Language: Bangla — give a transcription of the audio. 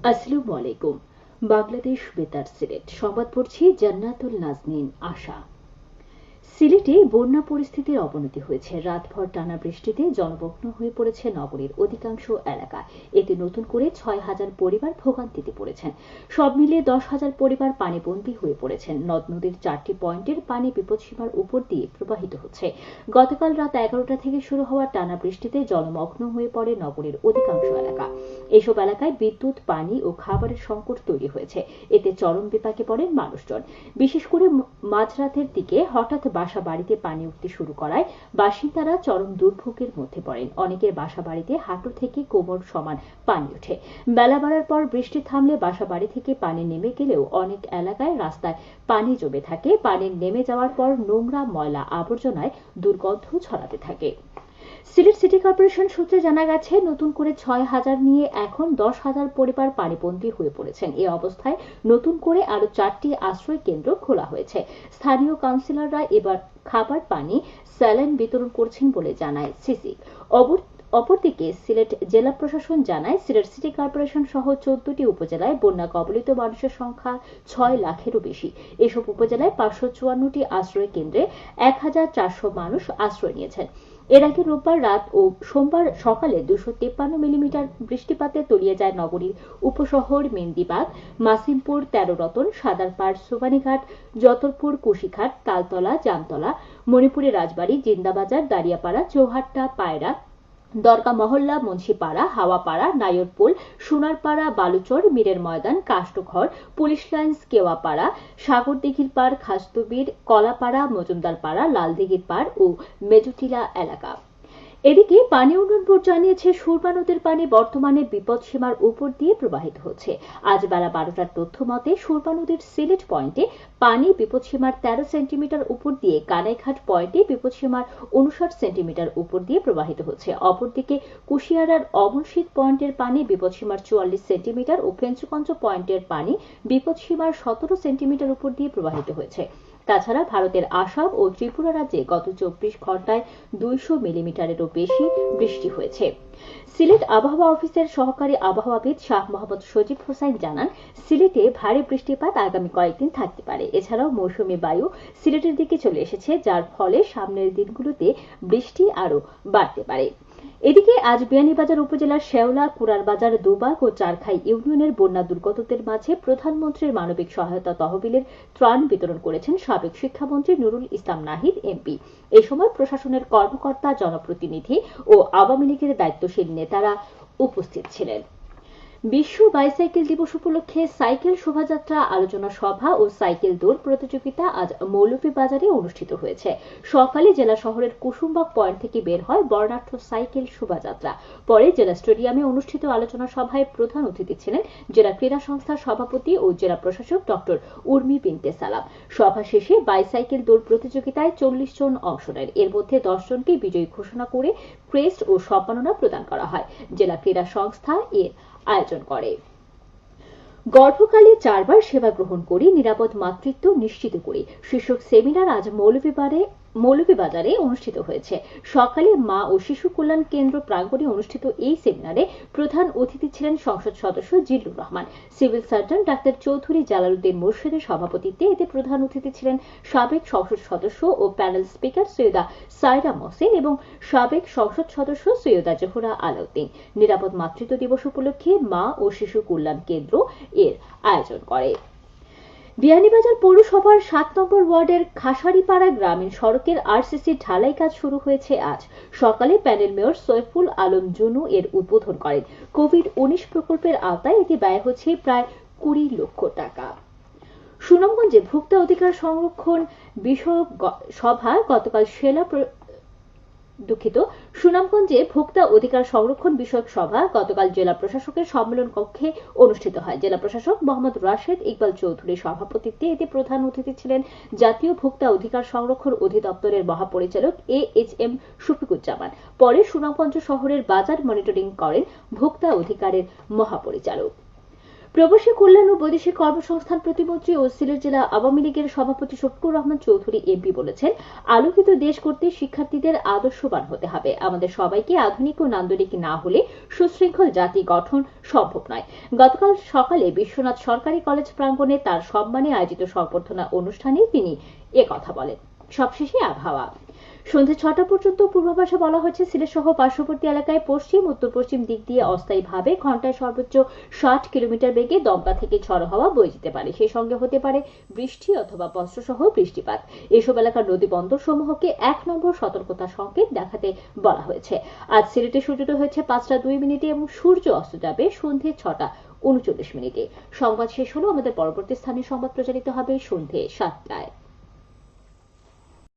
আসসালামু আলাইকুম। বাংলাদেশ বেতার সিলেট সংবাদ পড়ছি জান্নাতুল নাজনীন আশা। সিলেটে বন্যা পরিস্থিতির অবনতি হয়েছে। রাতভর টানা বৃষ্টিতে জলমগ্ন হয়ে পড়েছে নগরীর অধিকাংশ এলাকা। এতে নতুন করে ৬,০০০ পরিবার ভোগান্তিতে পড়েছেন। সব মিলিয়ে ১০,০০০ পরিবার পানিবন্দী হয়ে পড়েছেন। নদ নদীর ৪টি পয়েন্টের পানি বিপদসীমার উপর দিয়ে প্রবাহিত হচ্ছে। গতকাল রাত ১১টা থেকে শুরু হওয়া টানা বৃষ্টিতে জলমগ্ন হয়ে পড়ে নগরীর অধিকাংশ এলাকা। এসব এলাকায় বিদ্যুৎ, পানি ও খাবারের সংকট তৈরি হয়েছে। এতে চরম বিপাকে পড়েন মানুষজন। বিশেষ করে মাঝরাতের দিকে হঠাৎ বাসা বাড়িতে পানি উঠতে শুরু করায় বাসিন্দারা চরম দুর্ভোগের মধ্যে পড়েন। অনেকের বাসা বাড়িতে হাঁটু থেকে কোমর সমান পানি ওঠে। বেলা বাড়ার পর বৃষ্টি থামলে বাসা বাড়ি থেকে পানি নেমে গেলেও অনেক এলাকায় রাস্তায় পানি জমে থাকে। পানি নেমে যাওয়ার পর নোংরা, ময়লা, আবর্জনায় দুর্গন্ধ ছড়াতে থাকে। সিলেট সিটি কর্পোরেশন সূত্রে জানা গেছে, নতুন করে ৬,০০০ নিয়ে এখন ১০,০০০ পরিবার পানিবন্দী হয়ে পড়েছেন। এ অবস্থায় নতুন করে আরো ৪টি আশ্রয় কেন্দ্র খোলা হয়েছে। স্থানীয় কাউন্সিলররা এবার খাবার, পানি, স্যালাইন বিতরণ করছেন বলে জানায় সিসি। অপরদিকে সিলেট জেলা প্রশাসন জানায়, সিলেট সিটি কর্পোরেশন সহ ১৪টি উপজেলায় বন্যা কবলিত মানুষের সংখ্যা ৬ লাখেরও বেশি। এসব উপজেলায় ৫৫৪টি আশ্রয় কেন্দ্রে ১,৪০০ মানুষ আশ্রয় নিয়েছেন। এর আগে রোববার রাত ও সোমবার সকালে ২৫৩ মিলিমিটার বৃষ্টিপাতে তলিয়ে যায় নগরীর উপশহর মেন্দিবাগ, মাসিমপুর, ১৩ রতন, সাদারপাড়, সোবানীঘাট, যতরপুর, কুশিঘাট, তালতলা, জামতলা, মণিপুরের রাজবাড়ী, জিন্দাবাজার, দাঁড়িয়াপাড়া, চৌহাট্টা, পায়রা, দরগা মহল্লা, মুন্সিপাড়া, হাওয়াপাড়া, নায়রপুল, সোনারপাড়া, বালুচর, মীরের ময়দান, কাষ্টঘর, পুলিশ লাইন্স, কেওয়াপাড়া, সাগরদিঘির পাড়, খাস্তবির, কলাপাড়া, মজুমদারপাড়া, লালদিঘির পাড় ও মেজুটিলা এলাকা। এদিকে পানি উন্নয়ন বোর্ড জানিয়েছে, সুরমা নদীর পানি বর্তমানে বিপদসীমার উপর দিয়ে প্রবাহিত হচ্ছে। আজ বেলা ১২টার তথ্য মতে সুরমা নদীর সিলেট পয়েন্টে পানি বিপদসীমার ১৩ সেন্টিমিটার উপর দিয়ে, কানাইঘাট পয়েন্টে বিপদসীমার ৫৯ সেন্টিমিটার উপর দিয়ে প্রবাহিত হচ্ছে। অপরদিকে কুশিয়ারার অমরশীদ পয়েন্টের পানি বিপদসীমার ৪৪ সেন্টিমিটার ও ফেঞ্চুগঞ্জ পয়েন্টের পানি বিপদসীমার ১৭ সেন্টিমিটার উপর দিয়ে প্রবাহিত হয়েছে। তাছাড়া ভারতের আসাম ও ত্রিপুরা রাজ্যে গত ২৪ ঘণ্টায় ২০০ মিলিমিটারেরও বেশি বৃষ্টি হয়েছে। সিলেট আবহাওয়া অফিসের সহকারী আবহাওয়াবিদ শাহ মোহাম্মদ সজিব হোসাইন জানান, সিলেটে ভারী বৃষ্টিপাত আগামী কয়েকদিন থাকতে পারে। এছাড়াও মৌসুমী বায়ু সিলেটের দিকে চলে এসেছে, যার ফলে সামনের দিনগুলোতে বৃষ্টি আরও বাড়তে পারে। এদিকে আজ বিয়ানীবাজার উপজেলার শেওলা, কুড়ারবাজার, দুবাগ ও চারখাই ইউনিয়নের বন্যা দুর্গতদের মাঝে প্রধানমন্ত্রীর মানবিক সহায়তা তহবিলের ত্রাণ বিতরণ করেছেন সাবেক শিক্ষামন্ত্রী নুরুল ইসলাম নাহিদ এমপি। এ সময় প্রশাসনের কর্মকর্তা, জনপ্রতিনিধি ও আওয়ামী লীগের দায়িত্বশীল নেতারা উপস্থিত ছিলেন। বিশ্ব বাইসাইকেল দিবস উপলক্ষে সাইকেল শোভাযাত্রা, আলোচনা সভা ও সাইকেল দৌড় প্রতিযোগিতা আজ মৌলভীবাজারে অনুষ্ঠিত হয়েছে। সকালে জেলা শহরের কুসুমবাগ পয়েন্ট থেকে বের হয় বর্ণাঢ্য সাইকেল শোভাযাত্রা। পরে জেলা স্টেডিয়ামে অনুষ্ঠিত আলোচনা সভায় প্রধান অতিথি ছিলেন জেলা ক্রীড়া সংস্থার সভাপতি ও জেলা প্রশাসক ডক্টর উর্মি বিনতে সালাম। সভা শেষে বাইসাইকেল দৌড় প্রতিযোগিতায় ৪০ জন অংশ নেন। এর মধ্যে ১০ জনকে বিজয়ী ঘোষণা করে ক্রেস্ট ও সম্মাননা প্রদান করা হয়। জেলা ক্রীড়া সংস্থা এর আয়োজন করে। গর্ভকালে ৪ বার সেবা গ্রহণ করে নিরাপদ মাতৃত্ব নিশ্চিত করে শীর্ষক সেমিনার আজ মৌলভীবাজারে অনুষ্ঠিত হয়েছে। সকালে মা ও শিশু কল্যাণ কেন্দ্র প্রাঙ্গণে অনুষ্ঠিত এই সেমিনারে প্রধান অতিথি ছিলেন সংসদ সদস্য Zillur Rahman. Civil surgeon doctor Chowdhury Jalaluddin মোর্শেদের সভাপতিত্বে এতে প্রধান অতিথি ছিলেন সাবেক সংসদ সদস্য ও প্যানেল স্পিকার সৈয়দা সায়রা মহসিন এবং সাবেক সংসদ সদস্য সৈয়দা জোহরা আলাউদ্দিন। নিরাপদ মাতৃত্ব দিবস উপলক্ষে মা ও শিশু কল্যাণ কেন্দ্র এর আয়োজন করে। বিয়ানীবাজার পৌরসভার ৭ নম্বর ওয়ার্ডের খাসাড়িপাড়া গ্রামীণ সড়কের আরসিসি ঢালাই কাজ শুরু হয়েছে আজ সকালে। প্যানেল মেয়র সৈফুল আলম জুনু এর উদ্বোধন করেন। কোভিড-১৯ প্রকল্পের আওতায় এতে ব্যয় হচ্ছে প্রায় ২০ লক্ষ টাকা। সুনামগঞ্জে ভোক্তা অধিকার সংরক্ষণ বিষয়ক সভা গতকাল সুনামগঞ্জে ভোক্তা অধিকার সংরক্ষণ বিষয়ক সভা গতকাল জেলা প্রশাসকের সম্মেলন কক্ষে অনুষ্ঠিত হয়। জেলা প্রশাসক মোহাম্মদ রাশেদ ইকবাল চৌধুরীর সভাপতিত্বে এতে প্রধান অতিথি ছিলেন জাতীয় ভোক্তা অধিকার সংরক্ষণ অধিদপ্তরের মহাপরিচালক AHM শফিকুজ্জামান। পরে সুনামগঞ্জ শহরের বাজার মনিটরিং করেন ভোক্তা অধিকারের মহাপরিচালক। প্রবাসী কল্যাণ ও বৈদেশিক কর্মসংস্থান প্রতিমন্ত্রী ও সিলেট জেলা আওয়ামী লীগের সভাপতি শফিকুর রহমান চৌধুরী এমপি বলেছেন, আলোকিত দেশ করতে শিক্ষার্থীদের আদর্শবান হতে হবে। আমাদের সবাইকে আধুনিক ও নান্দনিক না হলে সুশৃঙ্খল জাতি গঠন সম্ভব নয়। গতকাল সকালে বিশ্বনাথ সরকারি কলেজ প্রাঙ্গণে তার সম্মানে আয়োজিত সংবর্ধনা অনুষ্ঠানে তিনি একথা বলেন। সবশেষে আবহাওয়া। সন্ধ্যে ৬টা পর্যন্ত পূর্বাভাসে বলা হয়েছে, সিলেট সহ পার্শ্ববর্তী এলাকায় পশ্চিম উত্তর পশ্চিম দিক দিয়ে অস্থায়ীভাবে ঘন্টায় সর্বোচ্চ ৬০ কিলোমিটার বেগে দমকা থেকে ঝড়ো হাওয়া বয়ে যেতে পারে। সেই সঙ্গে হতে পারে বৃষ্টি অথবা বজ্রসহ বৃষ্টিপাত। এসব এলাকার নদী বন্দর সমূহকে ১ নম্বর সতর্কতা সংকেত দেখাতে বলা হয়েছে। আজ সিলেটে সূর্যোদয় হয়েছে ৫টা ২ মিনিটে এবং সূর্য অস্ত যাবে সন্ধ্যে ৬টা ৩৯ মিনিটে। সংবাদ শেষ হলো। আমাদের পরবর্তী স্থানীয় সংবাদ প্রচারিত হবে সন্ধ্যে ৭টায়।